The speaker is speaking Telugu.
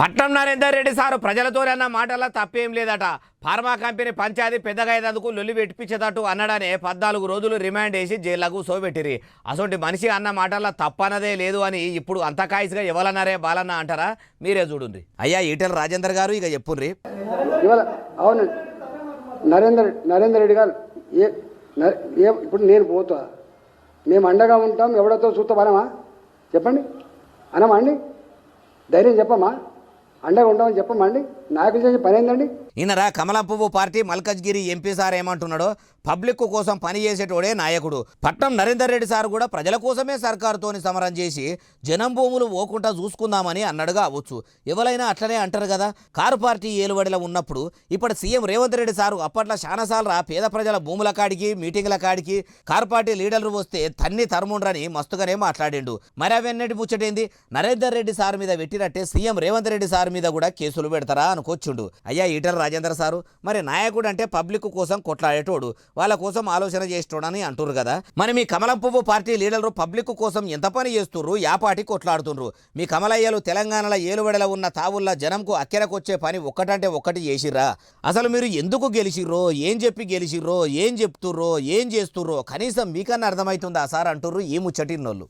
పట్నం నరేందర్ రెడ్డి సారు ప్రజలతోనే అన్న మాటల తప్పేం లేదట. ఫార్మా కంపెనీ పంచాయతీ పెద్దగా అయ్యేందుకు లొల్లి పెట్టించేటట్టు అన్నాడనే 14 రోజులు రిమాండ్ వేసి జైళ్లకు సోబెట్టిరి. అసొంటి మనిషి అన్న మాటల తప్పనదే లేదు అని ఇప్పుడు అంత కాయసుగా ఎవరన్నారే బాలన్న అంటారా? మీరే చూడండి. అయ్యా ఈటెల రాజేందర్ గారు ఇక చెప్పుర్రి. అవును నరేందర్ రెడ్డి గారు ఇప్పుడు నేను పోతా, మేము అండగా ఉంటాం, ఎవరితో చూస్తాం అనమా? చెప్పండి, అనమా అండి? ధైర్యం చెప్పమ్మా, అండగా ఉంటామని చెప్పమ్మా అండి? నాయకులు చేసే పని ఏందండి? ఈయనరా కమలం పువ్వు పార్టీ మల్కజ్గిరి ఎంపీ సార్ ఏమంటున్నాడో, పబ్లిక్ కోసం పని చేసేటోడే నాయకుడు. పట్నం నరేందర్ రెడ్డి సార్ కూడా ప్రజల కోసమే సర్కారుతోని సమరం చేసి జనం భూములు ఓకుండా చూసుకుందామని అన్నాడుగా అవ్వచ్చు. ఎవరైనా అట్లనే అంటారు కదా. కారు పార్టీ ఏలుబడిలో ఉన్నప్పుడు ఇప్పుడు సీఎం రేవంత్ రెడ్డి సారు అప్పట్లో చాలాసార్లు పేద ప్రజల భూముల కాడికి మీటింగ్ల కాడికి కారు పార్టీ లీడర్లు వస్తే తన్ని తరుముండ్రని మస్తుగానే మాట్లాడిండు. మరి అవన్నీ ముచ్చటేంది? నరేందర్ రెడ్డి సార్ మీద పెట్టినట్టే సీఎం రేవంత్ రెడ్డి సార్ మీద కూడా కేసులు పెడతారా అనుకోవచ్చుండు. అయ్యా ఈటెల రాజేందర్ సారు, మరి నాయకుడు అంటే పబ్లిక్ కోసం కొట్లాడేటోడు, వాళ్ళ కోసం ఆలోచన చేసేటోడని అంటున్నారు కదా. మరి మీ కమలం పువ్వు పార్టీ లీడర్లు పబ్లిక్ కోసం ఎంత పని చేస్తుర్రు, యాపాటి కొట్లాడుతుండ్రు. మీ కమలయ్యలు తెలంగాణలో ఏలుబడిలో ఉన్న తావుల్లో జనంకు అక్కెరకొచ్చే పని ఒక్కటంటే ఒక్కటి చేసిర్రా? అసలు మీరు ఎందుకు గెలిచిర్రో, ఏం చెప్పి గెలిచిర్రో, ఏం చెప్తుర్రో, ఏం చేస్తుర్రో కనీసం మీకన్నా అర్థమవుతుందా సార్ అంటుర్రు ఈ ముచ్చటిన్నోళ్ళు.